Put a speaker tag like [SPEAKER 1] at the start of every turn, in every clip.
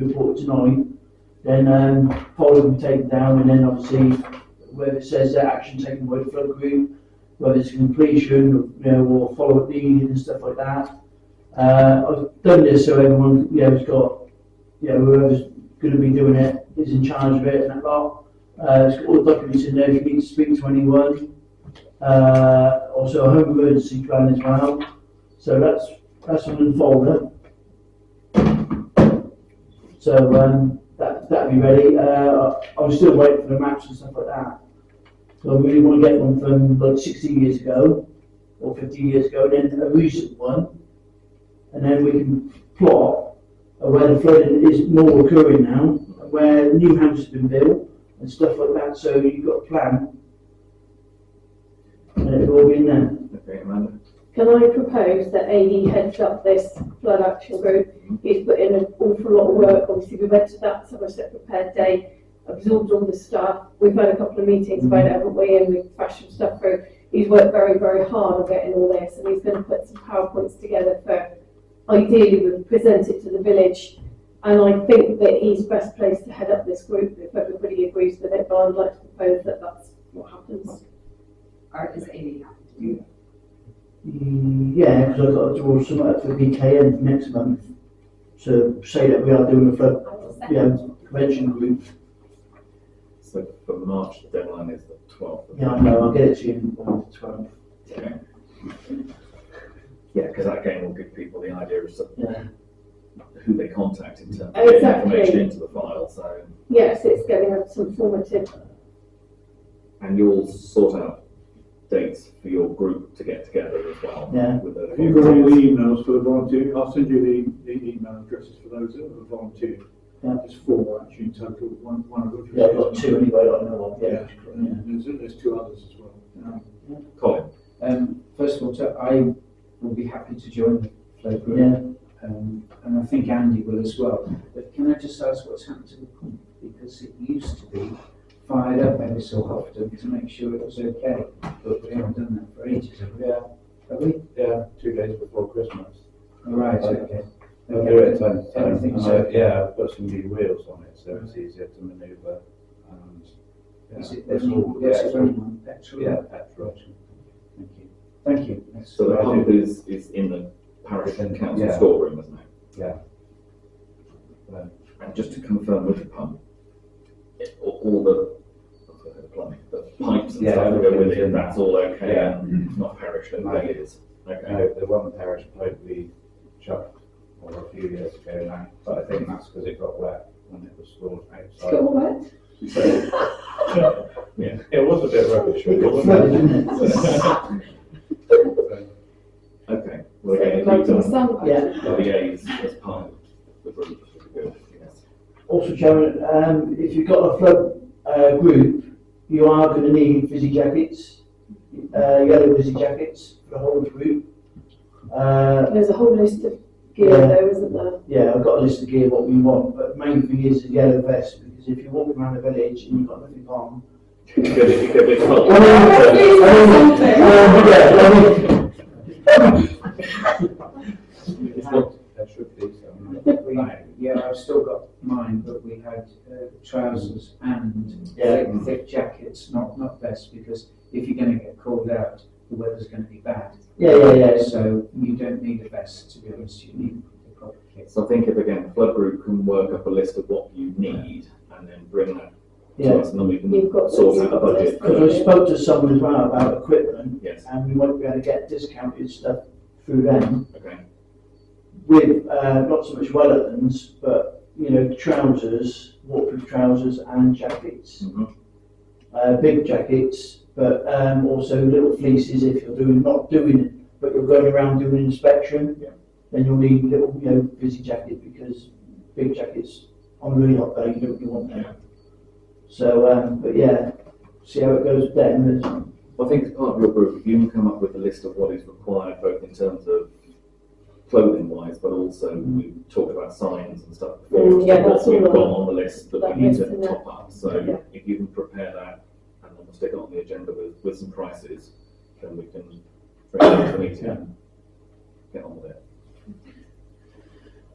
[SPEAKER 1] reported tonight, then polls will be taken down, and then obviously whether it says that action taken by the flood group, whether it's completion, or follow-up needed and stuff like that. I've done this so everyone, has got, whoever's going to be doing it is in charge of it and that lot. It's got all the documents in there if you need to speak to anyone. Also a home emergency plan as well. So that's on the folder. So that'll be ready. I'm still waiting for the maps and stuff like that. So I really want to get one from like 60 years ago or 50 years ago, and then a recent one, and then we can plot where the flooding is more occurring now, where new houses have been built and stuff like that. So you've got a plan, and it'll all be in there.
[SPEAKER 2] Okay, Amanda.
[SPEAKER 3] Can I propose that AD heads up this flood action group? He's put in an awful lot of work. Obviously, we went to that Somerset Prepared Day, absorbed all the stuff. We've had a couple of meetings about it, haven't we? And we've flashed some stuff through. He's worked very, very hard on getting all this, and he's going to put some PowerPoints together for, ideally, we'll present it to the village. And I think that he's best placed to head up this group if everybody agrees with it. But I'd like to propose that that's what happens.
[SPEAKER 4] Or is AD happy to do that?
[SPEAKER 1] Yeah, because I've got to draw some up for BKN next month to say that we are doing a flood convention group.
[SPEAKER 2] So for March, the deadline is the 12th.
[SPEAKER 1] Yeah, I know. I'll get it to you on the 12th.
[SPEAKER 2] Okay. Yeah, because that game will give people the idea of who they contact in terms of getting information into the file. So
[SPEAKER 3] yes, it's getting some formative.
[SPEAKER 2] And you'll sort out dates for your group to get together as well.
[SPEAKER 1] Yeah.
[SPEAKER 2] With a
[SPEAKER 5] You've got all the emails for the volunteer. I'll send you the email addresses for those that are volunteer.
[SPEAKER 1] Yeah.
[SPEAKER 5] There's 4 actually in total. One of which
[SPEAKER 1] Yeah, I've got 2 anyway. I know of.
[SPEAKER 5] Yeah. There's 2 others as well.
[SPEAKER 2] Colin.
[SPEAKER 6] First of all, I will be happy to join the flood group.
[SPEAKER 1] Yeah.
[SPEAKER 6] And I think Andy will as well. But can I just ask what's happened to the pump? Because it used to be fired up every so often to make sure it was okay. But we haven't done that for ages, have we? Have we?
[SPEAKER 7] Yeah, 2 days before Christmas.
[SPEAKER 6] All right, okay.
[SPEAKER 7] We'll do it at 10.
[SPEAKER 6] Everything's
[SPEAKER 7] Yeah, I've put some new wheels on it, so it's easier to manoeuvre. And
[SPEAKER 6] Is it
[SPEAKER 7] it's
[SPEAKER 6] the
[SPEAKER 7] all
[SPEAKER 6] new petrol?
[SPEAKER 7] Yeah, petrol.
[SPEAKER 6] Thank you. Thank you.
[SPEAKER 2] So the pump is in the parish council storeroom, isn't it?
[SPEAKER 7] Yeah.
[SPEAKER 2] And just to confirm with the pump, all the plumbing, the pipes and stuff that go with it, that's all okay.
[SPEAKER 7] Yeah.
[SPEAKER 2] It's not parish that it is. Okay.
[SPEAKER 7] No, the one parish pipe we chucked a few years ago now, but I think that's because it got wet when it was stored outside.
[SPEAKER 3] Got wet?
[SPEAKER 7] Yeah, it was a bit rubbish.
[SPEAKER 1] It got flooded, didn't it?
[SPEAKER 2] Okay. Well, again,
[SPEAKER 3] Like
[SPEAKER 2] if you've
[SPEAKER 3] some
[SPEAKER 2] done
[SPEAKER 3] sun.
[SPEAKER 1] Yeah.
[SPEAKER 2] liaise as part of the group, which would be good. Yes.
[SPEAKER 1] Also, Chairman, if you've got a flood group, you are going to need fizzy jackets, yellow fizzy jackets for the whole group.
[SPEAKER 3] There's a whole list of gear there, isn't there?
[SPEAKER 1] Yeah, I've got a list of gear what we want, but the main thing is a yellow vest, because if you're walking around the village and you've got nothing on.
[SPEAKER 2] You could be told.
[SPEAKER 7] There should be some.
[SPEAKER 6] Yeah, I've still got mine, but we had trousers and thick jackets, not vests, because if you're going to get called out, the weather's going to be bad.
[SPEAKER 1] Yeah.
[SPEAKER 6] So you don't need a vest, to be honest. You need the proper kit.
[SPEAKER 2] So I think if again, flood group can work up a list of what you need and then bring that to us, and then we can sort out a budget.
[SPEAKER 1] Because I spoke to someone as well about equipment,
[SPEAKER 2] Yes.
[SPEAKER 1] and we won't be able to get discounted stuff through them.
[SPEAKER 2] Okay.
[SPEAKER 1] With not so much Wellingtons, but trousers, waterproof trousers, and jackets.
[SPEAKER 2] Mm-hmm.
[SPEAKER 1] Big jackets, but also little fleeces if you're not doing it, but you're going around doing an inspection.
[SPEAKER 2] Yeah.
[SPEAKER 1] Then you'll need little, fizzy jacket, because big jackets on a really hot day you don't really want them.
[SPEAKER 2] Yeah.
[SPEAKER 1] So, but yeah, see how it goes with them.
[SPEAKER 2] Well, I think as part of your group, if you can come up with a list of what is required, both in terms of clothing-wise, but also we talked about signs and stuff before. What we've got on the list that we need to top up. So if you can prepare that and then we'll stick it on the agenda with some prices, then we can bring it to the meeting and get on with it.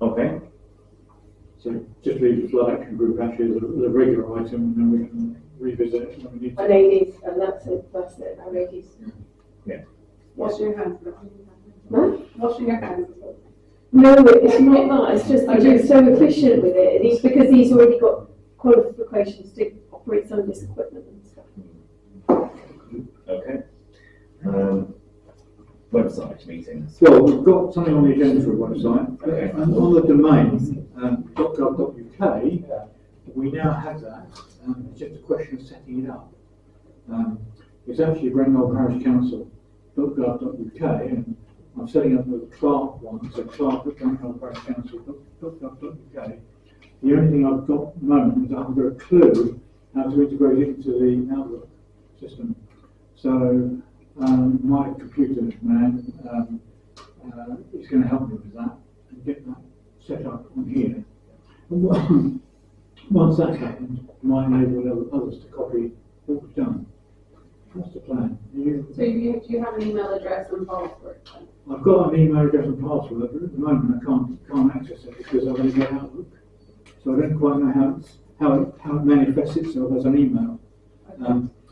[SPEAKER 2] Okay.
[SPEAKER 6] So
[SPEAKER 5] So just leave the flood action group actually as a regular item, and then we can revisit it when we need
[SPEAKER 3] And
[SPEAKER 5] to.
[SPEAKER 3] ADs, and that's it, our ADs.
[SPEAKER 4] Washing your hands.
[SPEAKER 3] No?
[SPEAKER 4] Washing your hands.
[SPEAKER 3] No, it's not that, it's just that he's so efficient with it, and he's, because he's already got qualifications to operate some of this equipment and stuff.
[SPEAKER 2] Okay. Website meetings.
[SPEAKER 5] Well, we've got something on the agenda for a website,
[SPEAKER 2] Okay.
[SPEAKER 5] and on the domain, .gov.uk, we now have that, it's just a question of setting it up. It's actually Brent Knoll Parish Council, .gov.uk, and I'm setting up with the Clark one, so Clark at Brent Knoll Parish Council, .gov.uk. The only thing I've got at the moment is I haven't got a clue how to integrate it into the Outlook system. So my computer man is going to help me with that and get that set up on here. And once that's happened, it might enable others to copy what we've done. That's the plan.
[SPEAKER 4] So do you have an email address and password?
[SPEAKER 5] I've got an email address and password, but at the moment I can't access it because I've only got Outlook. So I don't quite know how it manifests itself as an email.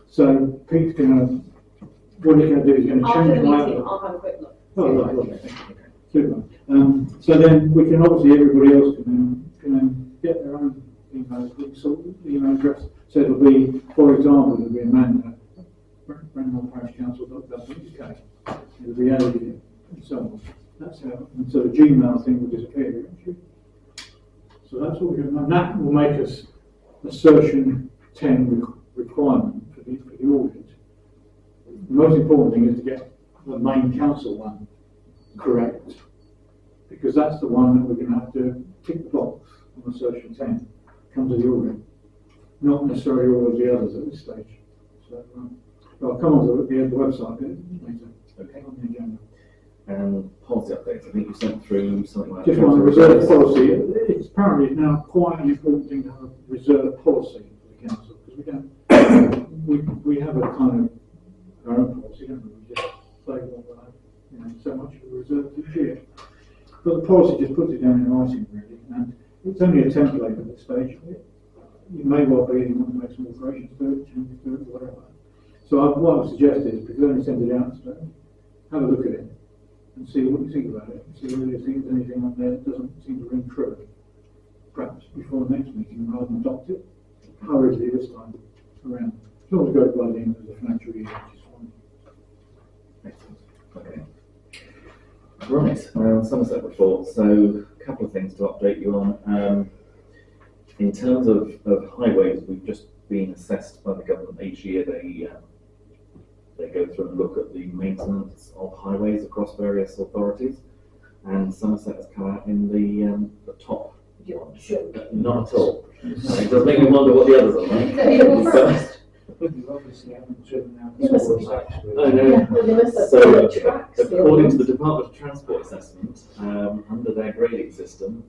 [SPEAKER 5] So Pete's going to, what he's going to do is going to
[SPEAKER 3] After
[SPEAKER 5] change
[SPEAKER 3] the
[SPEAKER 5] my
[SPEAKER 3] meeting,
[SPEAKER 5] Outlook.
[SPEAKER 3] I'll have a quick look.
[SPEAKER 5] Oh, right, lovely. Super. So then we can obviously, everybody else can then get their own email address. So it'll be, for example, it'll be Amanda, Brent Knoll Parish Council.gov.uk. It'll be added in and so on. That's how, and so the Gmail thing will disappear eventually. So that's what we're going to, and that will make us assertion 10 requirement for the audit. The most important thing is to get the main council one correct, because that's the one that we're going to have to tick the box on assertion 10, come to the audit, not necessarily all of the others at this stage. So I'll come on to the website later.
[SPEAKER 2] Okay.
[SPEAKER 5] On the agenda.
[SPEAKER 2] And policy updates. I think you sent through something like
[SPEAKER 5] Just on the reserve policy, it's apparently now quite an important thing to have a reserve policy for the council, because we have a kind of our own policy, don't we? We just say, well, so much of the reserve each year. But the policy just puts it down in writing, really, and it's only a template at this stage. It may well be you want to make some alterations to it, changes to it, or whatever. So what I would suggest is, because only send it out today, have a look at it and see what you think about it. See whether you think there's anything on there that doesn't seem to ring true. Perhaps before the next meeting, rather than adopt it hurriedly this time around. It's always go by the end of the financial year, which is fine.
[SPEAKER 2] Excellent. Okay. Right, Somerset report. So a couple of things to update you on. In terms of highways, we've just been assessed by the government each year. They go through and look at the maintenance of highways across various authorities, and Somerset has come out in the top. Not at all. It does make me wonder what the others are like.
[SPEAKER 6] You obviously haven't driven out
[SPEAKER 3] You must
[SPEAKER 6] the
[SPEAKER 3] be
[SPEAKER 6] schools, actually.
[SPEAKER 2] I know.
[SPEAKER 3] Well, they must have
[SPEAKER 2] So,
[SPEAKER 3] the tracks
[SPEAKER 2] according to
[SPEAKER 3] built.
[SPEAKER 2] the Department of Transport assessment, under their grading system,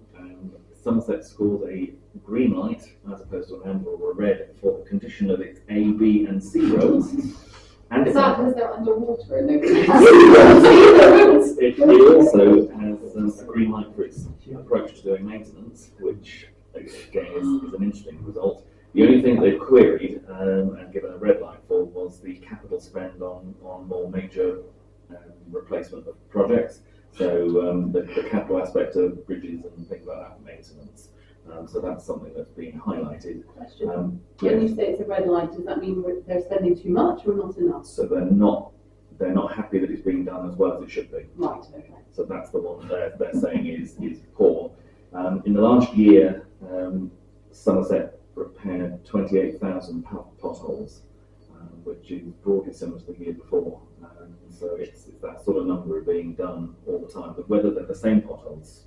[SPEAKER 2] Somerset scores a green light as opposed to an amber or a red for the condition of its A, B, and C roads. And
[SPEAKER 4] Is
[SPEAKER 2] its
[SPEAKER 4] that because they're underwater and nobody
[SPEAKER 2] it also has a green light for its approach to doing maintenance, which again is an interesting result. The only thing they've queried and given a red light for was the capital spend on more major replacement of projects. So the capital aspect of bridges and things like that, maintenance. So that's something that's been highlighted.
[SPEAKER 4] Question. When you say it's a red light, does that mean they're spending too much or not enough?
[SPEAKER 2] So they're not happy that it's being done as well as it should be.
[SPEAKER 4] Right, okay.
[SPEAKER 2] So that's the one they're saying is poor. In the last year, Somerset repaired 28,000 potholes, which is broadly similar to the year before. So it's that sort of number being done all the time. But whether they're the same potholes,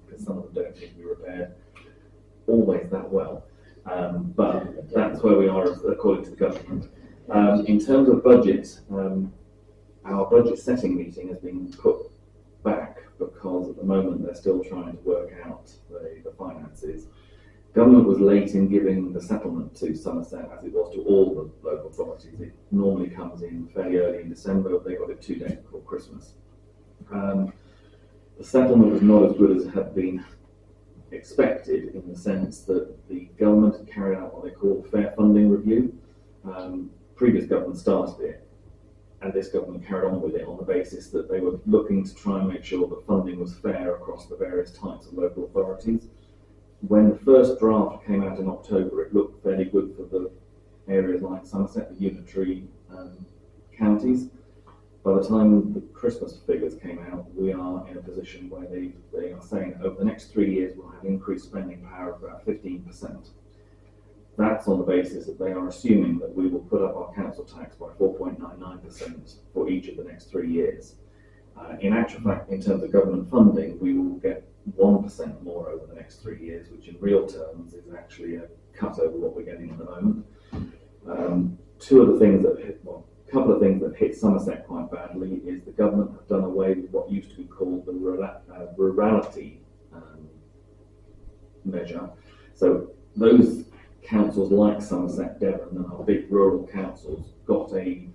[SPEAKER 2] because some of them don't seem to be repaired always that well. But that's where we are according to the government. In terms of budget, our budget setting meeting has been put back because at the moment they're still trying to work out the finances. Government was late in giving the settlement to Somerset as it was to all the local authorities. It normally comes in fairly early in December, but they got it 2 days before Christmas. The settlement was not as good as it had been expected in the sense that the government had carried out what they call a fair funding review. Previous government started it, and this government carried on with it on the basis that they were looking to try and make sure that funding was fair across the various types of local authorities. When the first draft came out in October, it looked fairly good for the areas like Somerset, the unitary counties. By the time the Christmas figures came out, we are in a position where they are saying that over the next 3 years we'll have increased spending power of about 15%. That's on the basis that they are assuming that we will put up our council tax by 4.99% for each of the next 3 years. In actual fact, in terms of government funding, we will get 1% more over the next 3 years, which in real terms is actually a cut over what we're getting at the moment. A couple of things that hit Somerset quite badly is the government have done away with what used to be called the rurality measure. So those councils like Somerset, Devon, and our big rural councils got a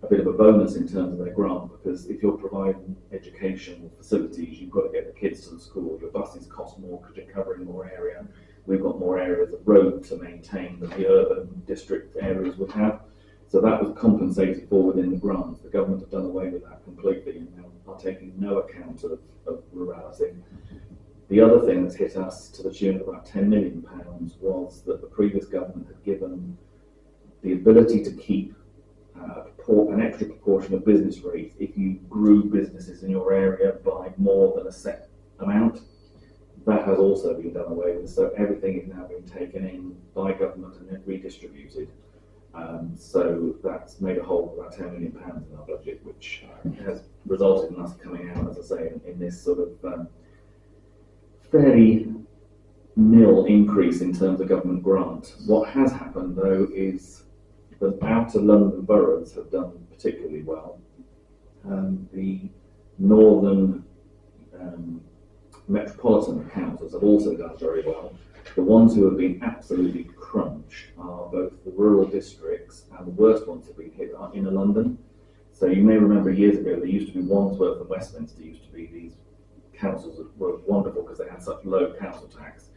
[SPEAKER 2] bit of a bonus in terms of their grant, because if you're providing educational facilities, you've got to get the kids to the school. Your buses cost more because you're covering more area. We've got more areas of road to maintain than the urban district areas would have. So that was compensated for within the grants. The government have done away with that completely and now are taking no account of rurality. The other thing that's hit us to the tune of about £10 million was that the previous government had given the ability to keep an extra proportion of business rates if you grew businesses in your area by more than a set amount. That has also been done away with, so everything is now being taken in by government and then redistributed. So that's made a hole of about £10 million in our budget, which has resulted in us coming out, as I say, in this sort of fairly nil increase in terms of government grant. What has happened, though, is the outer London boroughs have done particularly well. The northern metropolitan councils have also done very well. The ones who have been absolutely crunched are both the rural districts, and the worst ones have been hit are inner London. So you may remember years ago there used to be Wandsworth and Westminster used to be these councils that were wonderful because they had such low council tax.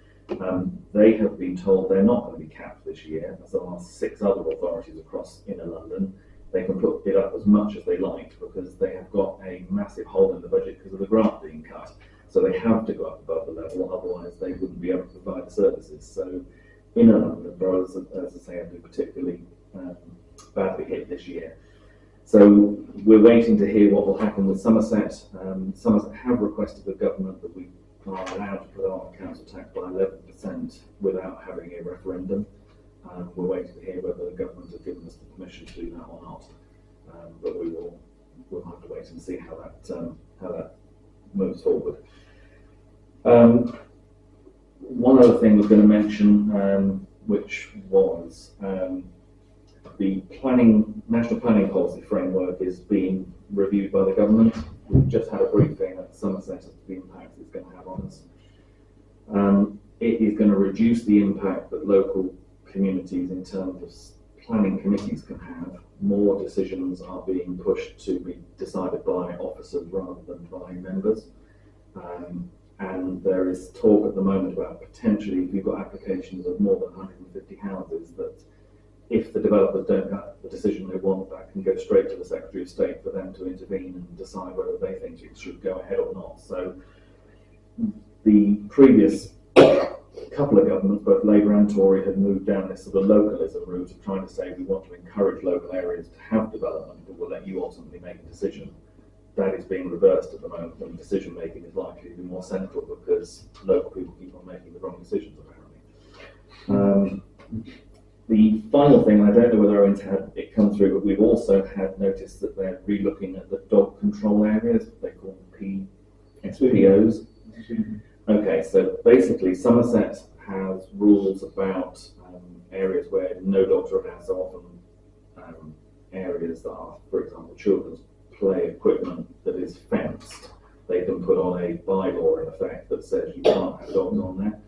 [SPEAKER 2] They have been told they're not going to be capped this year, as there are 6 other authorities across inner London. They can put it up as much as they like because they have got a massive hole in the budget because of the grant being cut. So they have to go up above the level, otherwise they wouldn't be able to provide the services. So inner London boroughs, as I say, have been particularly badly hit this year. So we're waiting to hear what will happen with Somerset. Somerset have requested the government that we are allowed to put our council tax by 11% without having a referendum. We're waiting to hear whether the government has given us the permission to do that or not. But we'll have to wait and see how that moves forward. One other thing I was going to mention, which was the national planning policy framework is being reviewed by the government. We've just had a briefing at Somerset as to the impact it's going to have on us. It is going to reduce the impact that local communities in terms of planning committees can have. More decisions are being pushed to be decided by officers rather than by members. And there is talk at the moment about potentially, if you've got applications of more than 150 houses, that if the developers don't get the decision they want, that can go straight to the Secretary of State for them to intervene and decide whether they think it should go ahead or not. So the previous couple of governments, both Labour and Tory, had moved down this sort of localism route of trying to say we want to encourage local areas to have development, but we'll let you ultimately make a decision. That is being reversed at the moment, and decision making is likely to be more central because local people keep on making the wrong decisions, apparently. The final thing, I don't know whether Owen's had it come through, but we've also had noticed that they're re-looking at the dog control areas, they call them SPOs. Okay, so basically Somerset has rules about areas where no dogs are allowed, so often areas that are, for example, children's play equipment that is fenced. They can put on a bylaw in effect that says you can't have dogs on there.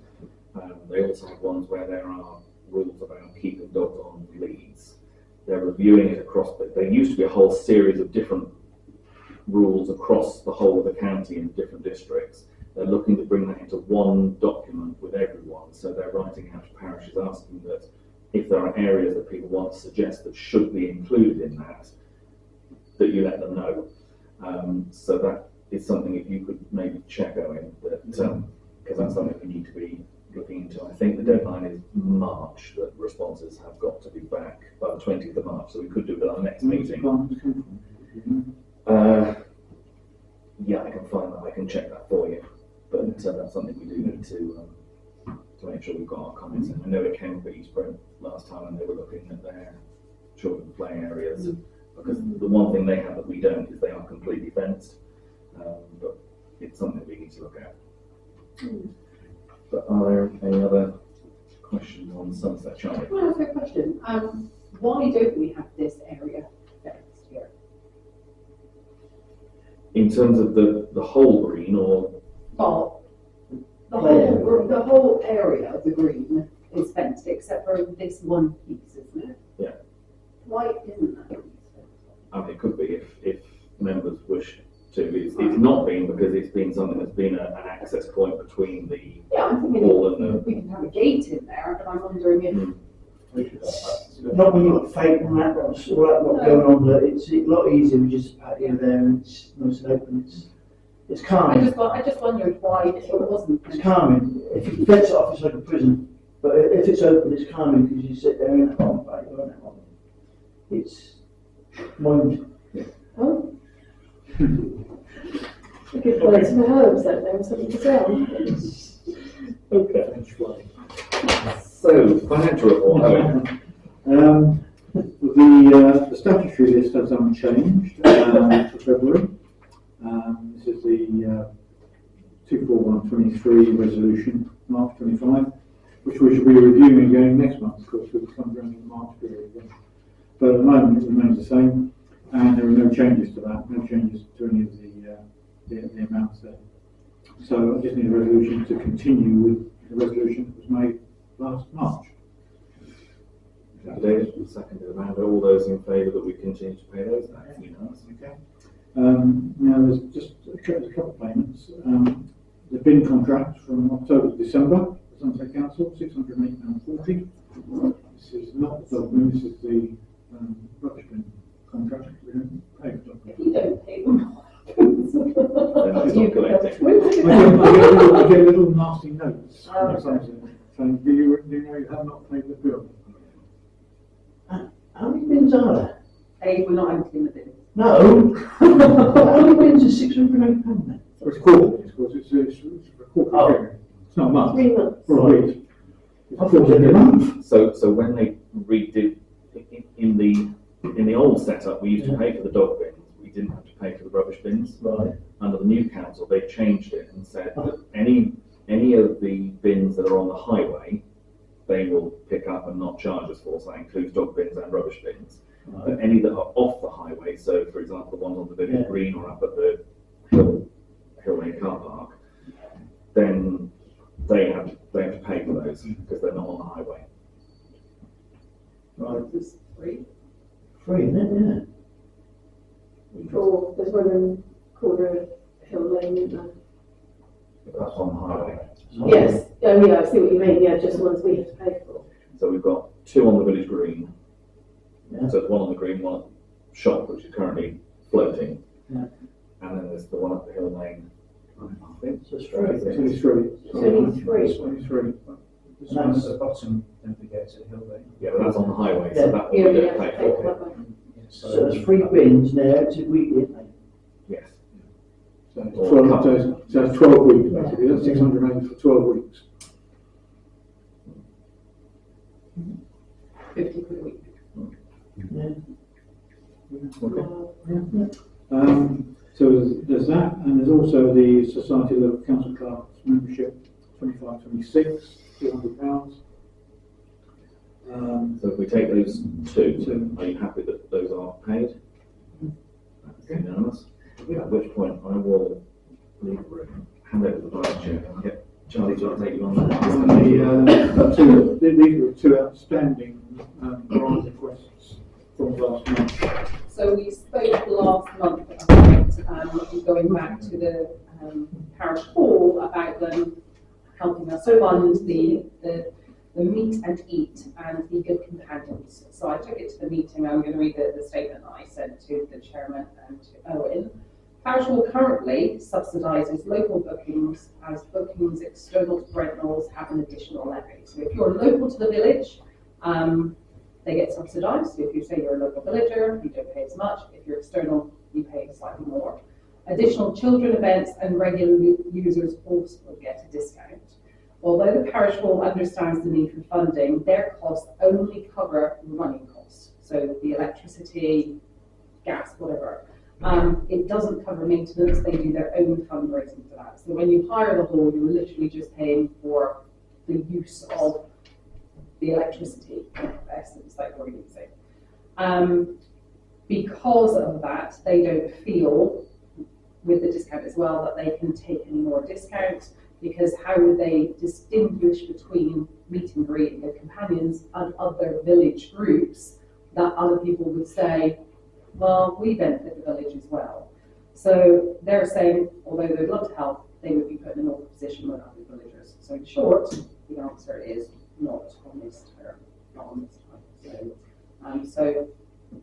[SPEAKER 2] They also have ones where there are rules about keeping dogs on leads. They're reviewing it across, but there used to be a whole series of different rules across the whole of the county in different districts. they're looking to bring that into one document with everyone. So they're writing out to parishes asking that if there are areas that people want to suggest that should be included in that, that you let them know. So that is something, if you could maybe check, Owen, that because that's something we need to be looking into. I think the deadline is March, that responses have got to be back by the 20th of March, so we could do it at our next meeting. Yeah, I can find that, I can check that for you, but that's something we do need to make sure we've got our comments in. I know it came up at East Brent last time and they were looking at their children play areas, because the one thing they have that we don't is they are completely fenced, but it's something we need to look at. But are there any other questions on Sunset Charlie?
[SPEAKER 4] Can I ask a question? Why don't we have this area fenced here?
[SPEAKER 2] In terms of the whole green, or
[SPEAKER 4] Well, the whole area of the green is fenced except for this one piece, isn't it?
[SPEAKER 2] Yeah.
[SPEAKER 4] Why isn't that piece fenced?
[SPEAKER 2] I mean, it could be if members wish to. It's not been, because it's been something that's been an access point between the
[SPEAKER 4] Yeah, I'm thinking
[SPEAKER 2] hall and the.
[SPEAKER 4] we can have a gate in there, but I'm wondering if
[SPEAKER 1] Not when you've got fake and that, all that lot going on, but it's a lot easier with just a patio there and it's nice and open. It's calming.
[SPEAKER 4] I just wondered why it wasn't.
[SPEAKER 1] It's calming. If you fence it off, it's like a prison. But if it's open, it's calming because you sit there in that one patio and that one. It's mind.
[SPEAKER 3] Oh. We could plant some herbs out there or something to sell.
[SPEAKER 2] Okay. So, financial report, Owen.
[SPEAKER 5] The statutory list has unchanged for February. This is the 24123 resolution, March 25, which we should be reviewing again next month, of course, we'll come around in the March period again. But at the moment it remains the same, and there are no changes to that, no changes to any of the amounts there. So I just need a resolution to continue with the resolution that was made last March.
[SPEAKER 2] David, seconded Amanda. All those in favour that we continue to pay those? That's unanimous.
[SPEAKER 5] Okay. Now there's just a couple of payments. The bin contract from October to December, the Sunset Council, £608.40. This is not the dog bin, this is the rubbish bin contract. We don't pay for dog bin.
[SPEAKER 4] You don't pay them.
[SPEAKER 2] Then that's not collecting.
[SPEAKER 5] I get little nasty notes saying, do you know you have not paid the bill?
[SPEAKER 1] How many bins are there?
[SPEAKER 4] Hey, we're not emptying the bin.
[SPEAKER 1] No. How many bins are £608 then?
[SPEAKER 5] It's quarterly, of course, it's a quarterly period. It's not a month.
[SPEAKER 3] 3 months.
[SPEAKER 5] For a week.
[SPEAKER 1] I thought it was every month.
[SPEAKER 2] So when they redid in the old setup, we used to pay for the dog bins. We didn't have to pay for the rubbish bins.
[SPEAKER 1] Right.
[SPEAKER 2] Under the new council, they changed it and said that any of the bins that are on the highway, they will pick up and not charge us for. So that includes dog bins and rubbish bins.
[SPEAKER 1] Right.
[SPEAKER 2] But any that are off the highway, so for example, the ones on the village
[SPEAKER 1] Yeah.
[SPEAKER 2] green or up at the Hill Lane car park, then they have to pay for those because they're not on the highway.
[SPEAKER 1] Right.
[SPEAKER 4] It's free.
[SPEAKER 1] Free, isn't it?
[SPEAKER 3] Or there's one in corner of Hill Lane, isn't there?
[SPEAKER 2] That's on the highway.
[SPEAKER 1] Yeah.
[SPEAKER 3] Yes, oh yeah, I see what you mean, yeah, just the ones we have to pay for.
[SPEAKER 2] So we've got 2 on the village green.
[SPEAKER 1] Yeah.
[SPEAKER 2] So there's one on the green, one at the shop, which is currently floating.
[SPEAKER 1] Yeah.
[SPEAKER 2] And then there's the one up the Hill Lane. I think.
[SPEAKER 1] So it's free.
[SPEAKER 5] It's only three.
[SPEAKER 3] It's only 3.
[SPEAKER 5] It's only three.
[SPEAKER 6] This one's at the bottom, don't forget, to Hill Lane.
[SPEAKER 2] Yeah, but that's on the highway,
[SPEAKER 1] Yeah.
[SPEAKER 2] so that one
[SPEAKER 3] Yeah,
[SPEAKER 2] we
[SPEAKER 3] we
[SPEAKER 2] don't
[SPEAKER 3] have to
[SPEAKER 2] pay
[SPEAKER 3] pay
[SPEAKER 2] for.
[SPEAKER 3] for that one.
[SPEAKER 6] Yeah,
[SPEAKER 1] So there's 3 bins there to weekly, isn't it?
[SPEAKER 2] Yes.
[SPEAKER 5] So it's
[SPEAKER 2] Or
[SPEAKER 5] 12,
[SPEAKER 2] couple.
[SPEAKER 5] so it's 12 weeks basically, that's 680 for 12 weeks.
[SPEAKER 4] 50 quid a week.
[SPEAKER 1] Yeah.
[SPEAKER 5] So there's that, and there's also the Society of Local Council Clerks membership, 25-26, £200.
[SPEAKER 2] So if we take those 2, are you happy that those are paid? That's unanimous. At which point I will leave the room, hand over the vice chair, and get Charlie to take you on that.
[SPEAKER 5] These were 2 outstanding grant requests from last month.
[SPEAKER 4] So we spoke last month about going back to the
[SPEAKER 8] parish hall about them helping us fund the meet and eat and the good companions. So I took it to the meeting. I'm going to read the statement that I sent to the chairman and to Owen. Parish hall currently subsidises local bookings as bookings external to Brent Knowles have an additional levy. So if you're local to the village, they get subsidised. So if you say you're a local villager, you don't pay as much. If you're external, you pay slightly more. Additional children events and regular users also will get a discount. Although the parish hall understands the need for funding, their costs only cover running costs. So the electricity, gas, whatever. It doesn't cover maintenance. They do their own fundraising for that. So when you hire the hall, you're literally just paying for the use of the electricity, in essence, like we're using. Because of that, they don't feel, with the discount as well, that they can take any more discount, because how would they distinguish between meet and greet and good companions and other village groups that other people would say, well, we benefit the village as well. So they're saying, although they'd love to help, they would be put in an awkward position with other villagers. So in short, the answer is not on this term, not on this time. So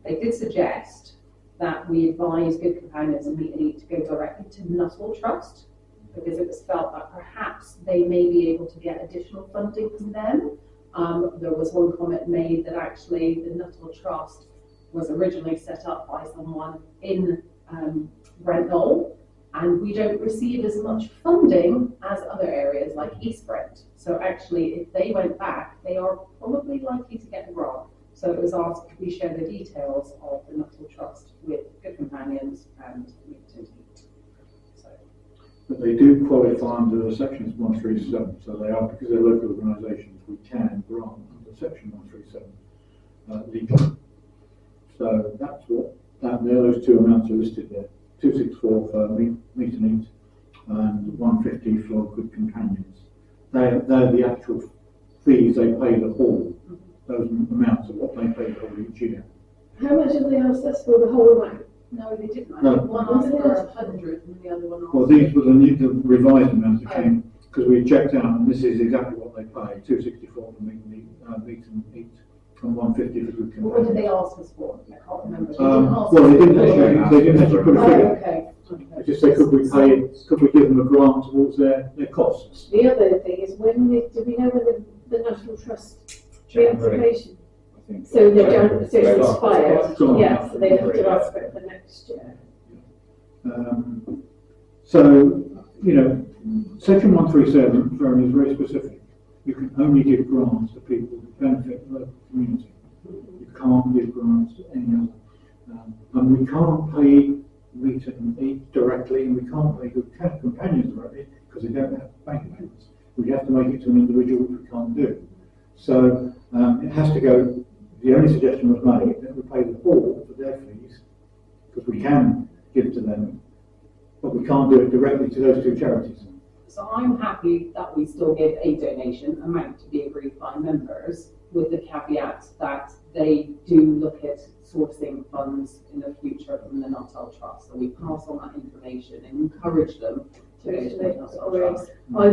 [SPEAKER 8] they did suggest that we advise good companions and meet and eat to go directly to Nuttall Trust, because it was felt that perhaps they may be able to get additional funding from them. There was one comment made that actually the Nuttall Trust was originally set up by someone in Brent Knoll, and we don't receive as much funding as other areas like East Brent. So actually, if they went back, they are probably likely to get a grant. So it was asked, could we share the details of the Nuttall Trust with Good Companions and Meet and Eat? So.
[SPEAKER 5] But they do qualify under sections 137, so they are, because they're local organisations, we can grant under section 137 legally. So that's what, those two amounts are listed there. 264 for meet and eat and 150 for good companions. They're the actual fees they pay the hall. Those amounts are what they pay for each year.
[SPEAKER 3] How much have they asked us for the whole amount?
[SPEAKER 8] No, they didn't.
[SPEAKER 5] No.
[SPEAKER 8] One asked for 100 and the other one asked.
[SPEAKER 5] Well, these were the revised amounts that came, because we checked out, and this is exactly what they pay: 264 for meet and eat, and 150 for good companions.
[SPEAKER 8] What did they ask us for? I can't remember.
[SPEAKER 5] Well, they didn't actually put a figure.
[SPEAKER 8] Okay.
[SPEAKER 5] They just say, could we give them a grant towards their costs?
[SPEAKER 3] The other thing is, do we know when the National Trust reactivation? So it's expired. Yeah, so they have to ask for it for next year.
[SPEAKER 5] So, section 137 is very specific. You can only give grants to people who benefit the local community. You can't give grants to any other. And we can't pay meet and eat directly, and we can't pay good companions directly because they don't have bank accounts. We have to make it to an individual, which we can't do. So it has to go. The only suggestion was made that we pay the hall for their fees, because we can give to them, but we can't do it directly to those two charities.
[SPEAKER 8] So I'm happy that we still give a donation amount to be agreed by members, with the caveat that they do look at sourcing funds in the future from the Nuttall Trust. So we pass on that information and encourage them to go to the Nuttall Trust.
[SPEAKER 3] I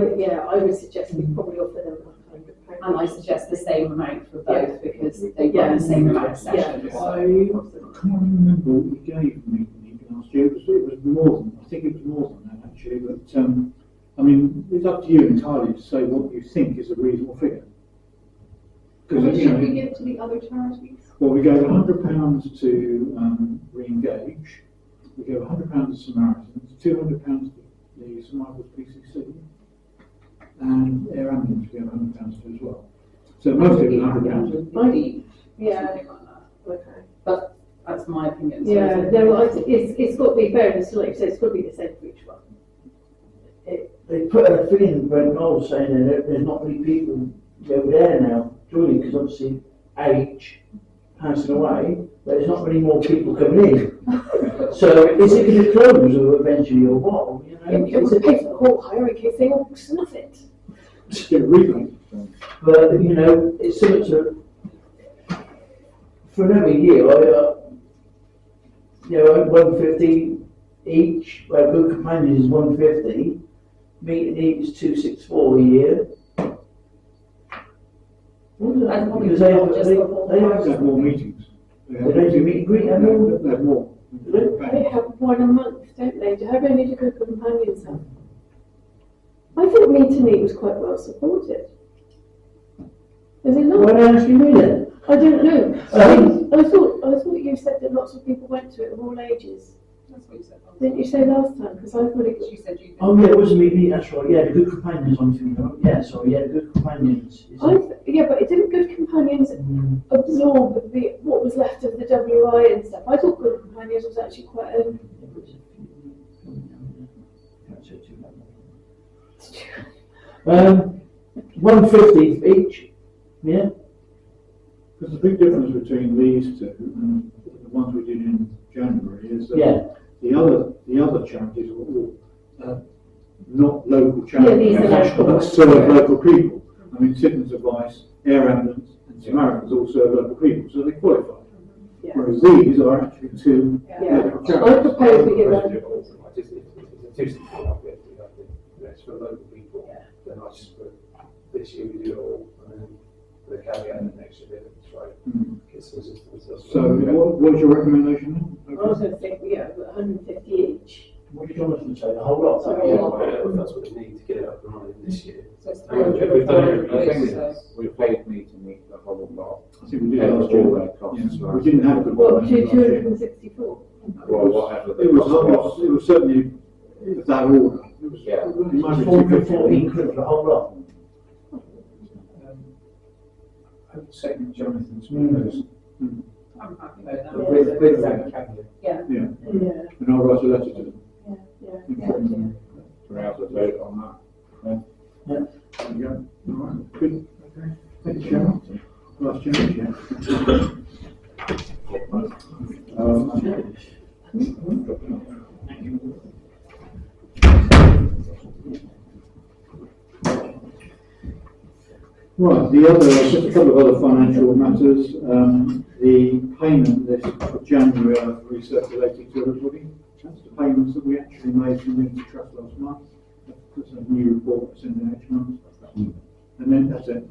[SPEAKER 3] would suggest we probably offer them £100.
[SPEAKER 8] And I suggest the same amount for both, because they run the same amount of sessions.
[SPEAKER 5] I can't remember what we gave me last year. It was more than, I think it was more than that actually, but I mean, it's up to you entirely to say what you think is a reasonable figure.
[SPEAKER 8] How much should we give to the other charities?
[SPEAKER 5] Well, we gave £100 to Re-Engage, we gave £100 to Samaritans, £200 to the St Michael's PCC, and Air Ambulance we gave £100 to as well. So most of it was £100.
[SPEAKER 3] Yeah.
[SPEAKER 8] Something like that. Okay. But that's my opinion. So
[SPEAKER 3] Yeah, no, it's got to be fair, and like you said, it's got to be the same for each one.
[SPEAKER 1] They put a thing in Brent Knoll saying that there's not many people over there now, truly, because obviously age passing away, but there's not many more people coming in. So is it going to close or eventually or what?
[SPEAKER 3] You have to pay for the whole hire in case they all snuff it.
[SPEAKER 5] Get a rebate.
[SPEAKER 1] But it's similar to for every year. 150 each, where good companions is 150, meet and eat is 264 a year.
[SPEAKER 8] And probably
[SPEAKER 1] Because they have,
[SPEAKER 8] not just
[SPEAKER 1] they,
[SPEAKER 8] the whole
[SPEAKER 1] they
[SPEAKER 5] They
[SPEAKER 1] have,
[SPEAKER 5] have more meetings.
[SPEAKER 1] they don't do meet and greet anymore.
[SPEAKER 5] They have more.
[SPEAKER 3] They have one a month, don't they? How many do good companions have? I thought meet and eat was quite well supported. Is it
[SPEAKER 1] Why
[SPEAKER 3] not?
[SPEAKER 1] don't you meet it?
[SPEAKER 3] I don't know. I thought you said that lots of people went to it of all ages.
[SPEAKER 8] That's what you said.
[SPEAKER 3] Didn't you say last time? Because I thought it was.
[SPEAKER 8] You said you.
[SPEAKER 1] Oh yeah, it was a meet and eat, that's right, yeah, the good companions on thing, yeah, sorry, yeah, the good companions. Is
[SPEAKER 3] Yeah, but it didn't Good Companions absorb what was left of the WI and stuff. I thought Good Companions was actually quite a.
[SPEAKER 1] 150 each, yeah.
[SPEAKER 5] Because the big difference between these two and the ones we did in January is that
[SPEAKER 1] Yeah.
[SPEAKER 5] the other charities are all not local charities,
[SPEAKER 3] these are
[SPEAKER 1] national
[SPEAKER 5] but
[SPEAKER 3] ones,
[SPEAKER 5] serve
[SPEAKER 3] yeah.
[SPEAKER 5] local people. I mean, Citizens Advice, Air Ambulance and Samaritans all serve local people, so they qualify.
[SPEAKER 3] Yeah.
[SPEAKER 5] Whereas these are actually two
[SPEAKER 3] Yeah.
[SPEAKER 5] local
[SPEAKER 3] I
[SPEAKER 5] charities.
[SPEAKER 3] propose we give that.
[SPEAKER 9] It's a two-step up, it's for local people, then I just put, this year we do it all, and then the caveat in the next year, that's right.
[SPEAKER 5] Mm.
[SPEAKER 9] It's resistance.
[SPEAKER 5] So what's your recommendation
[SPEAKER 3] I
[SPEAKER 5] then?
[SPEAKER 3] was going to think, yeah, 150 each.
[SPEAKER 1] What did Jonathan say, the whole lot?
[SPEAKER 3] Sorry.
[SPEAKER 9] If that's what they need to get it up and running this year.
[SPEAKER 8] So it's
[SPEAKER 9] Yeah,
[SPEAKER 7] If we've done it,
[SPEAKER 8] 300
[SPEAKER 7] I think
[SPEAKER 8] so-
[SPEAKER 7] we paid me to meet the whole lot.
[SPEAKER 5] I think we did
[SPEAKER 7] Yeah,
[SPEAKER 5] last
[SPEAKER 7] all
[SPEAKER 5] year.
[SPEAKER 7] their costs.
[SPEAKER 5] Yeah, we didn't have the.
[SPEAKER 3] What, 264?
[SPEAKER 7] Well, whatever the
[SPEAKER 5] It was,
[SPEAKER 7] cost was.
[SPEAKER 5] it was certainly of that order. It was,
[SPEAKER 7] Yeah.
[SPEAKER 5] it might be
[SPEAKER 1] 414 quid for the whole lot.
[SPEAKER 6] I would second Jonathan's proposal.
[SPEAKER 8] I'm happy with that.
[SPEAKER 6] With that caveat.
[SPEAKER 8] Yeah.
[SPEAKER 5] Yeah,
[SPEAKER 3] Yeah,
[SPEAKER 5] and I'll write a letter to them.
[SPEAKER 3] yeah.
[SPEAKER 7] We have to vote on that.
[SPEAKER 5] There you go. All right, good. Okay. Thank you, Chairman. Last change, yeah. Right, just a couple of other financial matters. The payment list for January I've recirculated to everybody. That's the payments that we actually made from Unity Trust last month. That's a new report that's in there each month. And then that's it.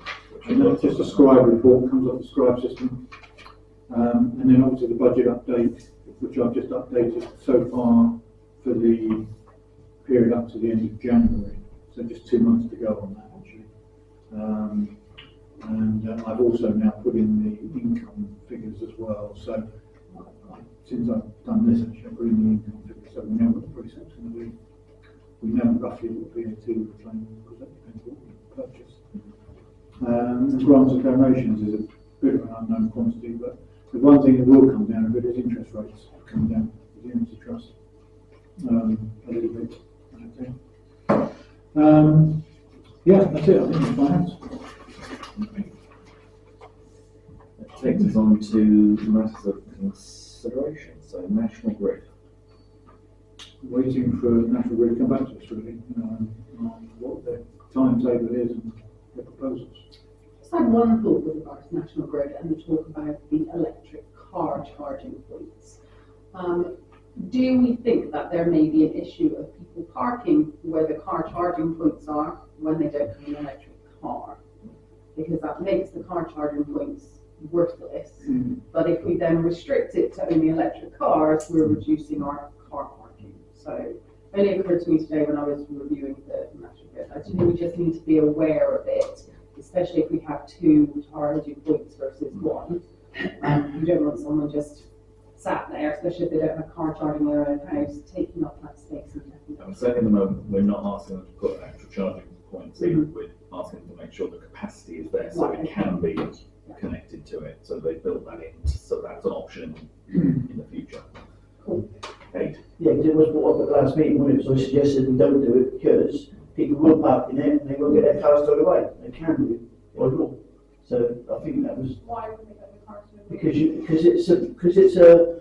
[SPEAKER 5] And then it's just a scribe report, comes off the scribe system. And then obviously the budget update, which I've just updated so far for the period up to the end of January. So just 2 months to go on that actually. And I've also now put in the income figures as well. So since I've done this, actually, I've put in the income figures, so we know what the precinct's going to be. We know roughly what VAT we're claiming, because that depends what we purchase. And grants and donations is a bit of an unknown quantity, but the one thing that will come down a bit is interest rates come down with the Unity Trust a little bit, I think. Yeah, that's it. I think it's finance.
[SPEAKER 2] That takes us on to matters of consideration, so National Grid.
[SPEAKER 5] Waiting for National Grid to come back to us really, on what their timetable is and their proposals.
[SPEAKER 4] Just had one thought with regards to National Grid and the talk about the electric car charging points. Do we think that there may be an issue of people parking where the car charging points are when they don't have an electric car? Because that makes the car charging points worthless. But if we then restrict it to only electric cars, we're reducing our car parking. So it only occurred to me today when I was reviewing the National Grid. I think we just need to be aware of it, especially if we have 2 charging points versus 1. You don't want someone just sat there, especially if they don't have car charging in their own house, taking up that space.
[SPEAKER 2] I'm saying at the moment, we're not asking them to put actual charging points in, we're asking them to make sure the capacity is there so it can be connected to it. So they built that in, so that's an option in the future.
[SPEAKER 3] Cool.
[SPEAKER 2] Kate?
[SPEAKER 1] Yeah, because it was brought up at the last meeting, when it was suggested we don't do it because people will park in it and they will get their cars towed away. They can do by law. So I think that was
[SPEAKER 8] Why would they get the cars to
[SPEAKER 1] because it's a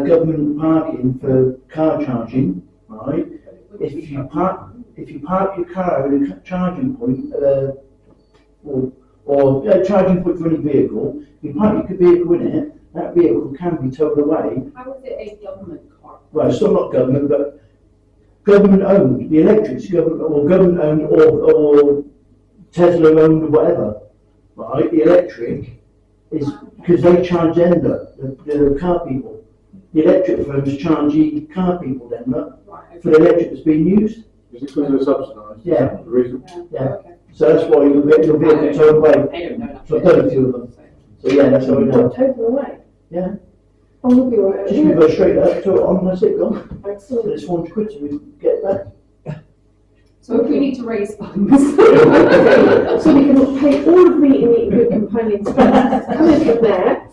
[SPEAKER 1] government parking for car charging, right? If you park your car at a charging point, or a charging point for any vehicle, if you park your vehicle in it, that vehicle can be towed away.
[SPEAKER 4] How is it a government car
[SPEAKER 1] well, it's still not government, but government owned. The electric's government owned or Tesla owned or whatever, right? The electric is, because they charge them the car people. The electric firms charge the car people then, for the electric that's being used.
[SPEAKER 5] Is it because they're subsidised?
[SPEAKER 1] Yeah.
[SPEAKER 5] Is that the reason?
[SPEAKER 1] Yeah.
[SPEAKER 8] Okay.
[SPEAKER 1] So that's why you'll be able to tow away.
[SPEAKER 8] I don't know that.
[SPEAKER 1] So I've done a few of them. So yeah, that's how we know.
[SPEAKER 3] Total away.
[SPEAKER 1] Yeah.
[SPEAKER 3] Oh, we'll be all right.
[SPEAKER 1] Just go straight up, tow it on, that's it, gone. So
[SPEAKER 3] Excellent.
[SPEAKER 1] it's 400 quid till we get it back.
[SPEAKER 8] So if we need to raise funds.
[SPEAKER 3] So we can pay all of meeting eating good companions coming from there.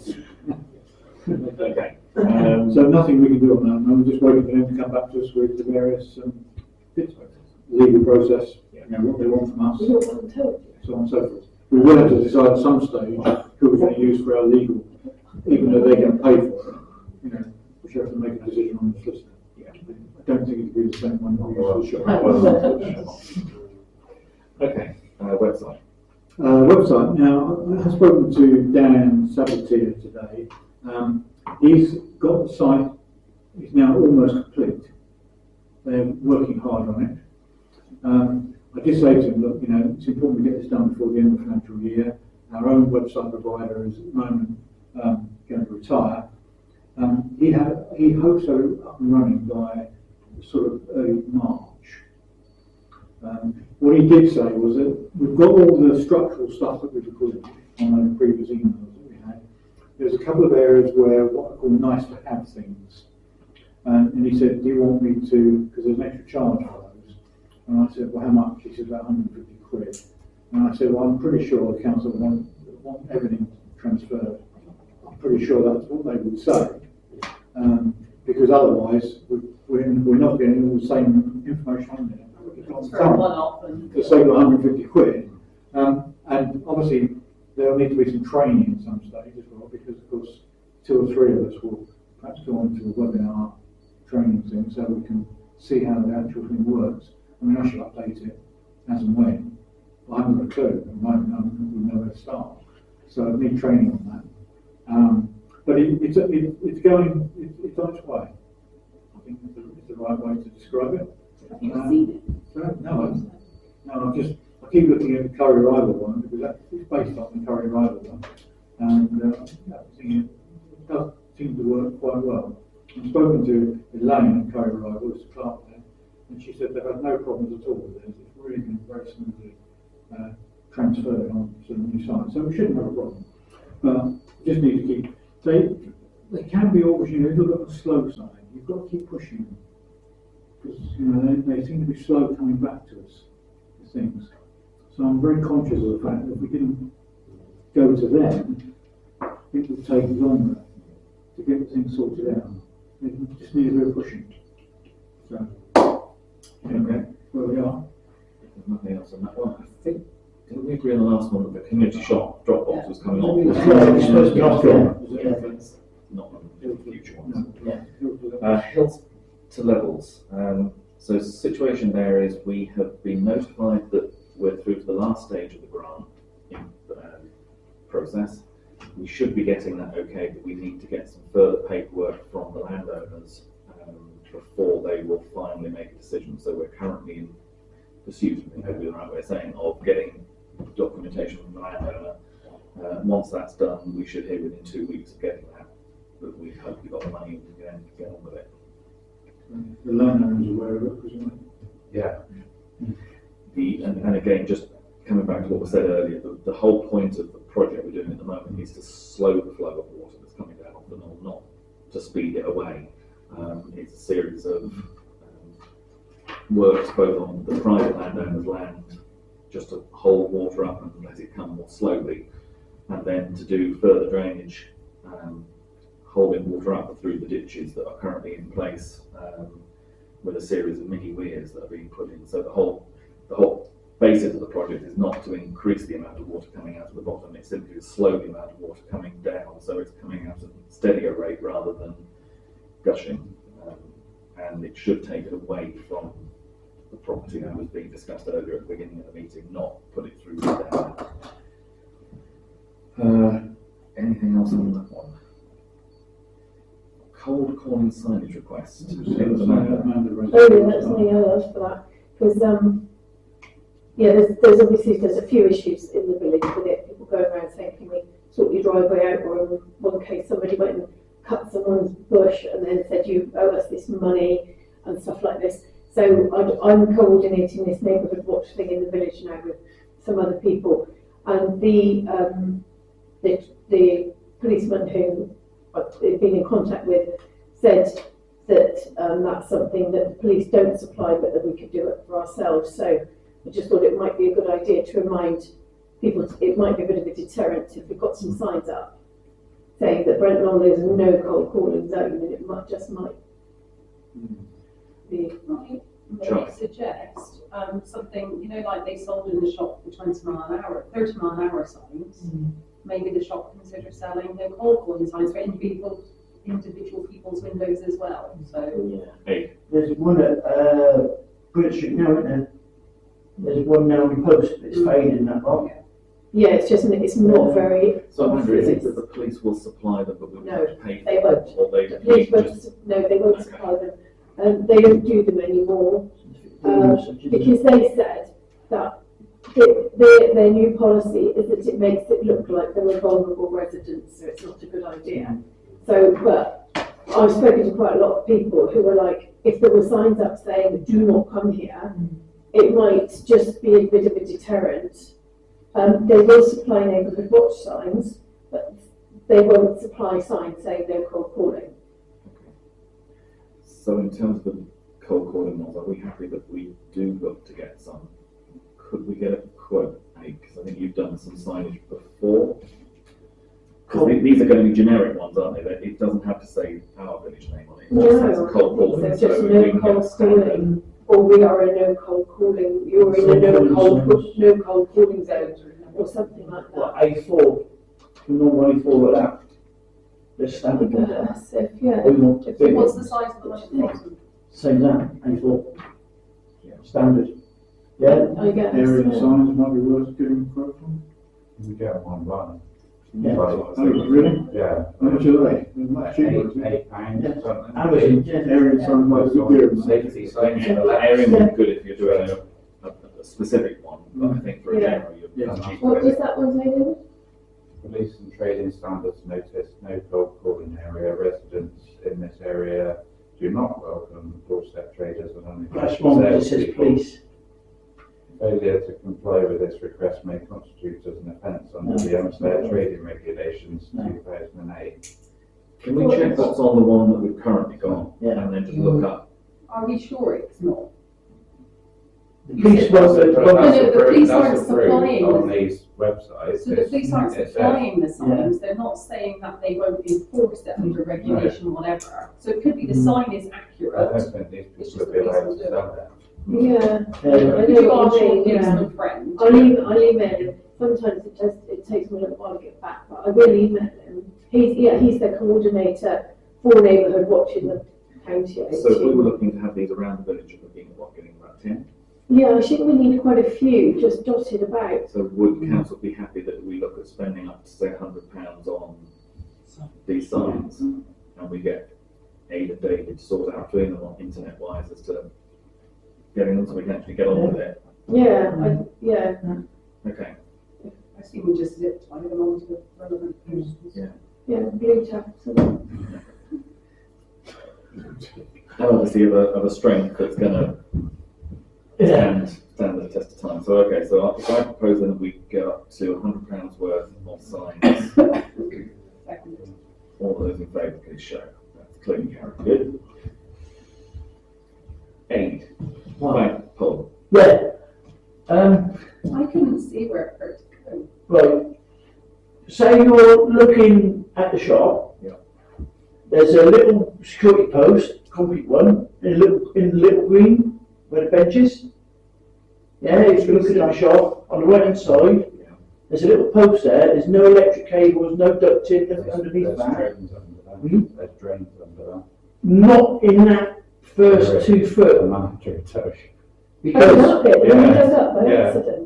[SPEAKER 2] Okay.
[SPEAKER 5] So nothing we can do on that, we're just waiting for them to come back to us with the various bits, legal process, what they want from us,
[SPEAKER 3] We don't want to tell you.
[SPEAKER 5] so on and so forth. We will have to decide at some stage who we're going to use for our legal, even though they're going to pay for it. We should have to make a decision on the solicitor. I don't think it'd be the same one that we use for the shop.
[SPEAKER 2] Okay, website.
[SPEAKER 5] Website. Now, I have spoken to Dan Sabatier today. He's got the site, it's now almost complete. They're working hard on it. I did say to him, look, it's important to get this done before the end of the financial year. Our own website provider is at the moment going to retire. He hopes to be up and running by sort of early March. What he did say was that we've got all the structural stuff that we've recorded on the previous emails that we had. There's a couple of areas where what I call nice to have things. And he said, do you want me to, because there's an extra charge for those. And I said, well, how much? He said, about 150 quid. And I said, well, I'm pretty sure the council want everything transferred. I'm pretty sure that's what they would say. Because otherwise, we're not getting all the same information on there. To save 150 quid. And obviously, there'll need to be some training at some stage as well, because of course, 2 or 3 of us will perhaps go on to a webinar training thing so we can see how the actual thing works. I mean, I should update it as and when. I haven't got a clue at the moment, I don't know where to start. So I need training on that. But it's on its way. I think it's the right way to describe it.
[SPEAKER 8] Have you seen it?
[SPEAKER 5] No, I keep looking at the Curry Rival one because it's based on the Curry Rival one. And I think it does seem to work quite well. I've spoken to Elaine at Curry Rival, who's a clerk there, and she said they've had no problems at all with it. It's really been very smoothly transferred on to the new site. So we shouldn't have a problem. We just need to keep, they can be always, a little bit on the slow side. You've got to keep pushing them. Because, they seem to be slow coming back to us, with things. So I'm very conscious of the fact that if we didn't go to them, it would take longer to get things sorted out. We just need a bit of pushing. So, anyway, where we are.
[SPEAKER 2] There's nothing else on that one. I think, didn't we agree on the last one that the community shop drop box was coming on?
[SPEAKER 1] Yeah, it's supposed to be off, yeah.
[SPEAKER 2] Not on the future ones. Hills to levels. So the situation there is we have been notified that we're through to the last stage of the grant process. We should be getting that okay, but we need to get some further paperwork from the landowners before they will finally make a decision. So we're currently in pursuit, maybe the right way of saying, of getting documentation from the landowner. Once that's done, we should hear within 2 weeks of getting that. But we hope we got the money and we can get on with it.
[SPEAKER 5] The landowner is aware of it, presumably.
[SPEAKER 2] Yeah. And again, just coming back to what was said earlier, the whole point of the project we're doing at the moment is to slow the flow of water that's coming down off the Knoll, not to speed it away. It's a series of works both on the private landowner's land, just to hold water up and let it come more slowly, and then to do further drainage, holding water up through the ditches that are currently in place, with a series of mini weirs that are being put in. So the whole basis of the project is not to increase the amount of water coming out of the bottom, it's simply to slow the amount of water coming down, so it's coming out at a steadier rate rather than gushing. And it should take it away from the property that was being discussed earlier at the beginning of the meeting, not put it through the dam. Anything else on that one? Cold calling signage request. It was Amanda.
[SPEAKER 3] Oh, yeah, that's me, I asked for that, because, yeah, there's obviously, there's a few issues in the village with it, people going around saying, can we sort your driveway out, or in one case, somebody went and cut someone's bush and then said, you owe us this money, and stuff like this. So I'm coordinating this neighbourhood watch thing in the village now with some other people, and the policeman who I've been in contact with said that that's something that the police don't supply, but that we could do it for ourselves. So I just thought it might be a good idea to remind people, it might be a bit of a deterrent if we've got some signs up saying that Brent Knoll is a no cold calling zone, and it might be.
[SPEAKER 8] May suggest something, you know, like they sold in the shop for 20 mile an hour, 30 mile an hour signs. Maybe the shop consider selling no cold calling signs for individual people's windows as well. So
[SPEAKER 2] Hey.
[SPEAKER 1] There's one at Bridge Street now, isn't there? There's one now on the post that's fading that lot.
[SPEAKER 3] Yeah, it's just, it's not very.
[SPEAKER 2] So I'm wondering, is it that the police will supply them, but we will have to pay for
[SPEAKER 3] they
[SPEAKER 2] them?
[SPEAKER 3] won't.
[SPEAKER 2] Or they
[SPEAKER 3] The police won't,
[SPEAKER 2] just,
[SPEAKER 3] no, they won't supply them. They don't do them anymore, because they said that their new policy is that it makes it look like they're a vulnerable residents, so it's not a good idea. So, but I've spoken to quite a lot of people who were like, if there were signs up saying, do not come here, it might just be a bit of a deterrent. They will supply neighbourhood watch signs, but they won't supply signs saying no cold calling.
[SPEAKER 2] so in terms of the cold calling ones, are we happy that we do look to get some? Could we get a quote? Because I think you've done some signage before. Because these are going to be generic ones, aren't they? It doesn't have to say our village name on it. It just says cold calling.
[SPEAKER 3] So just
[SPEAKER 2] we
[SPEAKER 3] no
[SPEAKER 2] can
[SPEAKER 3] cold
[SPEAKER 2] get standard.
[SPEAKER 3] calling, or we are a no cold calling, you're in a no cold calling zone, or something like that.
[SPEAKER 1] What, A4? Normal A4 like that. The standard one.
[SPEAKER 3] Yes, yeah.
[SPEAKER 1] We want a big
[SPEAKER 8] what's
[SPEAKER 1] one.
[SPEAKER 8] the size of the one at the bottom?
[SPEAKER 1] Same that, A4. Standard. Yeah?
[SPEAKER 3] I guess.
[SPEAKER 5] Area
[SPEAKER 3] yeah.
[SPEAKER 5] signs might be worth getting a quote on.
[SPEAKER 7] You can get them online.
[SPEAKER 1] Yeah.
[SPEAKER 5] Oh, really?
[SPEAKER 7] Yeah.
[SPEAKER 5] How much are they? They're much cheaper. isn't it?
[SPEAKER 7] £8 or something.
[SPEAKER 1] Amazon, yeah.
[SPEAKER 5] Area signs might be good.
[SPEAKER 7] Safety signs.
[SPEAKER 2] That area would be good if you're doing a specific one, but I think for a
[SPEAKER 3] Yeah.
[SPEAKER 2] general, you're
[SPEAKER 5] Yeah.
[SPEAKER 2] cheaper.
[SPEAKER 3] What does that one say, David?
[SPEAKER 7] Police and trading standards notice, no cold calling area, residents in this area do not welcome doorstep traders and
[SPEAKER 1] That's one that says
[SPEAKER 7] salespeople.
[SPEAKER 1] police.
[SPEAKER 7] Failure to comply with this request may constitute as an offence under the Unfair Trading Regulations 2008.
[SPEAKER 2] Can we check what's on the one that we've currently got,
[SPEAKER 1] Yeah.
[SPEAKER 2] and then just look up?
[SPEAKER 8] Are we sure it's not?
[SPEAKER 1] The police was
[SPEAKER 7] That's
[SPEAKER 8] the police aren't
[SPEAKER 7] that's approved
[SPEAKER 8] supplying
[SPEAKER 7] on
[SPEAKER 8] them.
[SPEAKER 7] these websites.
[SPEAKER 8] So the police aren't
[SPEAKER 7] It says-
[SPEAKER 8] supplying the signs, they're not saying that they won't enforce it under regulation, whatever. So it could be the sign is
[SPEAKER 7] I
[SPEAKER 8] accurate.
[SPEAKER 7] don't think these
[SPEAKER 8] It's
[SPEAKER 7] people
[SPEAKER 8] just
[SPEAKER 7] would be
[SPEAKER 8] the
[SPEAKER 7] allowed
[SPEAKER 8] police
[SPEAKER 7] to
[SPEAKER 8] will
[SPEAKER 7] sell them.
[SPEAKER 3] Yeah, I
[SPEAKER 8] Could you
[SPEAKER 3] know what
[SPEAKER 8] ask
[SPEAKER 3] you
[SPEAKER 8] your
[SPEAKER 3] mean, yeah.
[SPEAKER 8] policeman friend?
[SPEAKER 3] I'll email him. Sometimes it takes me a little while to get back, but I will email him. He's the coordinator for neighbourhood watch in the county.
[SPEAKER 2] So if we were looking to have these around the village, we're looking at what, getting about 10?
[SPEAKER 3] Yeah, I think we need quite a few just dotted about.
[SPEAKER 2] So would council be happy that we look at spending up to say £100 on these signs, and we get Aid and David to sort out between them on internet wise as to getting them so we can actually get on with it?
[SPEAKER 3] Yeah, yeah.
[SPEAKER 2] Okay.
[SPEAKER 8] I think we just zip tie them onto the relevant posts.
[SPEAKER 3] Yeah, blue taps.
[SPEAKER 2] And obviously of a strength that's going to stand the test of time. So okay, so if I propose then that we go up to £100 worth of signs, all those in favour please show. That's clearly carried. Good. Aid. Right, Paul.
[SPEAKER 1] Yeah.
[SPEAKER 8] I couldn't see where it hurt to go.
[SPEAKER 1] Right. Say you're looking at the shop.
[SPEAKER 2] Yeah.
[SPEAKER 1] There's a little security post, concrete one, in the little green where the bench is. Yeah, if you're looking at the shop, on the right hand side, there's a little post there. There's no electric cables, no ducting, nothing underneath
[SPEAKER 7] There's
[SPEAKER 1] that.
[SPEAKER 7] drains under that.
[SPEAKER 1] Hmm?
[SPEAKER 7] There's drains under that.
[SPEAKER 1] Not in that first 2
[SPEAKER 7] The
[SPEAKER 1] foot,
[SPEAKER 7] manager touch.
[SPEAKER 3] I
[SPEAKER 1] because
[SPEAKER 3] love it, when we
[SPEAKER 7] Yeah.
[SPEAKER 3] dug up by
[SPEAKER 7] Yeah.
[SPEAKER 3] accident.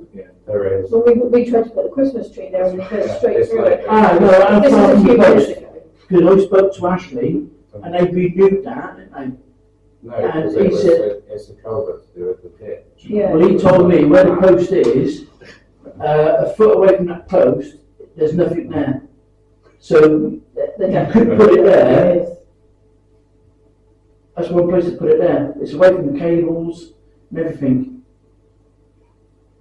[SPEAKER 7] There is.
[SPEAKER 3] When we tried to put the Christmas tree there and we went
[SPEAKER 7] Yeah,
[SPEAKER 3] straight
[SPEAKER 7] it's
[SPEAKER 3] through
[SPEAKER 7] like-
[SPEAKER 3] it.
[SPEAKER 1] no, I'm
[SPEAKER 3] This is
[SPEAKER 1] far
[SPEAKER 3] a
[SPEAKER 1] from
[SPEAKER 3] few
[SPEAKER 1] the
[SPEAKER 3] years
[SPEAKER 1] post.
[SPEAKER 3] ago.
[SPEAKER 1] Because I spoke to Ashley, and they renewed that, didn't they?
[SPEAKER 7] No,
[SPEAKER 1] And
[SPEAKER 7] because
[SPEAKER 1] he said-
[SPEAKER 7] it's a culvert to do with the pitch.
[SPEAKER 3] Yeah.
[SPEAKER 1] Well, he told me where the post is, a foot away from that post, there's nothing there. So you could put it there. That's one place to put it there. It's away from the cables and everything.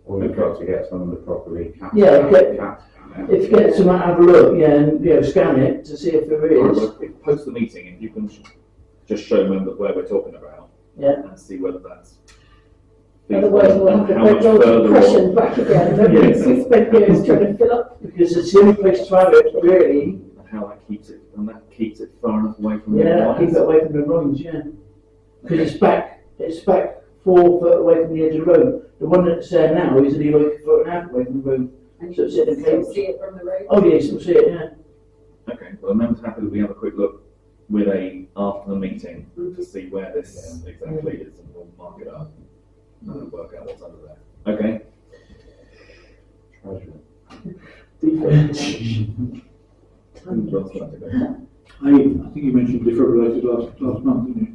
[SPEAKER 7] Or you've got to get someone to properly cat.
[SPEAKER 1] Yeah,
[SPEAKER 7] cat.
[SPEAKER 1] If you get someone to have a look, yeah, and scan it to see if there
[SPEAKER 2] Right,
[SPEAKER 1] is.
[SPEAKER 2] well, post the meeting, if you can just show members where we're talking about.
[SPEAKER 1] Yeah.
[SPEAKER 2] And see whether that's.
[SPEAKER 3] Otherwise we'll have the
[SPEAKER 2] and how much
[SPEAKER 3] Brent Knoll
[SPEAKER 2] further
[SPEAKER 3] depression
[SPEAKER 2] on-
[SPEAKER 3] back again, don't we?
[SPEAKER 2] Yes.
[SPEAKER 3] We spent years trying to fill up.
[SPEAKER 1] Because it's the only place to have it, really.
[SPEAKER 2] And how that keeps it, and that keeps it far enough away from the
[SPEAKER 1] Yeah, keep
[SPEAKER 2] wires.
[SPEAKER 1] it away from the lines, yeah. Because it's back 4 foot away from the edge of the road. The one that's there now is only like 1.5 foot away from the road.
[SPEAKER 8] And
[SPEAKER 1] So
[SPEAKER 8] you
[SPEAKER 1] it's in the
[SPEAKER 8] can still
[SPEAKER 1] cables.
[SPEAKER 8] see it from the road.
[SPEAKER 1] Oh, yes, you'll see it, yeah.
[SPEAKER 2] Okay, well, the members happy that we have a quick look with after the meeting to see where this exactly is, and we'll mark it up and work out what's under there. Okay?
[SPEAKER 7] Treasure.
[SPEAKER 2] Who else would like to go?
[SPEAKER 5] I think you mentioned defibrillated last month, didn't you?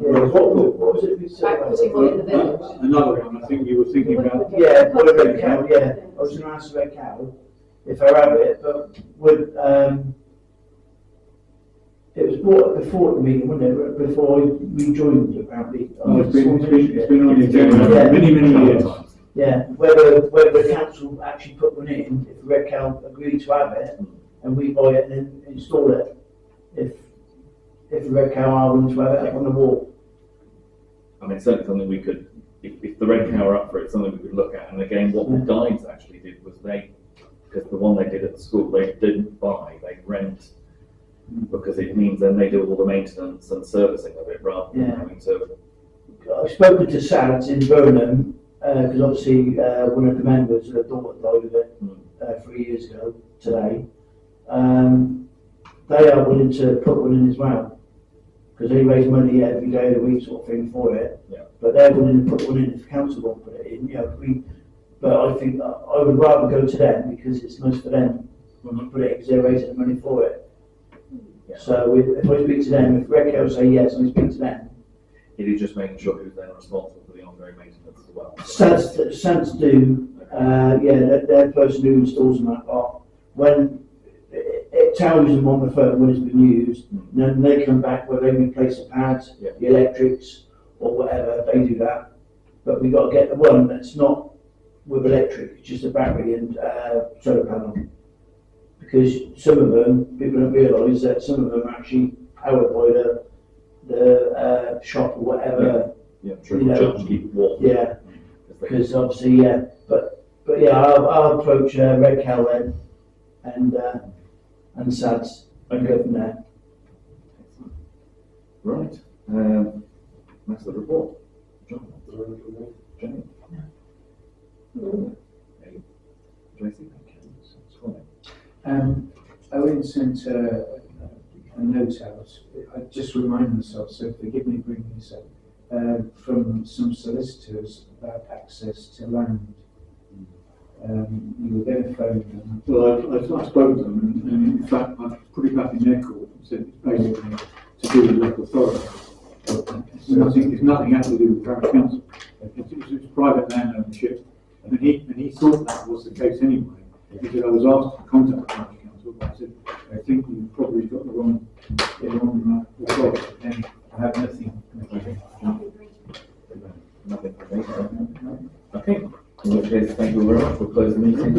[SPEAKER 1] Yeah, what was it we said about
[SPEAKER 8] Putting one in the village.
[SPEAKER 5] Another one, I think you were thinking about.
[SPEAKER 1] Yeah, with a red cow, yeah. I was going to ask the red cow if I have it, but with, it was brought up before the meeting, wasn't it? Before we joined, apparently.
[SPEAKER 5] Oh, it's been on the agenda
[SPEAKER 1] Yeah.
[SPEAKER 5] for many years.
[SPEAKER 1] Yeah, whether the council actually put one in, if the red cow agreed to have it, and we buy it and then install it, if the red cow are willing to have it up on the wall.
[SPEAKER 2] I mean, certainly something we could, if the red cow are up for it, something we could look at. And again, what the guides actually did was because the one they did at the school, they didn't buy, they rent, because it means then they do all the maintenance and servicing of it rather than
[SPEAKER 1] Yeah.
[SPEAKER 2] having to.
[SPEAKER 1] I've spoken to Sads in Burnham, because obviously one of the members, her daughter died of it 3 years ago today. They are willing to put one in as well, because they raise money every day of the week sort of thing for it.
[SPEAKER 2] Yeah.
[SPEAKER 1] But they're willing to put one in if the council won't put it in. But I think I would rather go to them because it's nice for them when we put it because they're raising the money for it.
[SPEAKER 2] Yeah.
[SPEAKER 1] So if I speak to them, if Red Cow say yes, I speak to them.
[SPEAKER 2] It is just making sure who's then responsible for the ongoing maintenance as well.
[SPEAKER 1] Sads do, their person who installs them that lot. When it tells them on the phone when it's been used, and then they come back where they replace the pads,
[SPEAKER 2] Yeah.
[SPEAKER 1] the electrics, or whatever, they do that. But we got to get the one that's not with electric, it's just a battery and solar panel. Because some of them, people don't realise that some of them are actually powered by the shop or whatever.
[SPEAKER 2] Yeah, true.
[SPEAKER 1] You know,
[SPEAKER 2] Just keep it warm.
[SPEAKER 1] Yeah, because obviously, but yeah, I'll approach Red Cow then and Sads and go from there.
[SPEAKER 2] Right. That's the report. John. Jenny. Tracy.
[SPEAKER 6] Owen sent a note out. I just remind myself, so forgive me bringing this up, from some solicitors about access to land. You were going to phone them.
[SPEAKER 5] Well, I spoke to them, and in fact, I put it back in their court and said it's basically to do with local authority. It's nothing has to do with parish council. It's private land ownership, and he thought that was the case anyway. He said I was asked to contact the parish council, but I said I think you've probably got the wrong authority.
[SPEAKER 6] Then I have nothing.
[SPEAKER 2] Nothing for me. Okay. In which case, thank you very much for closing the meeting.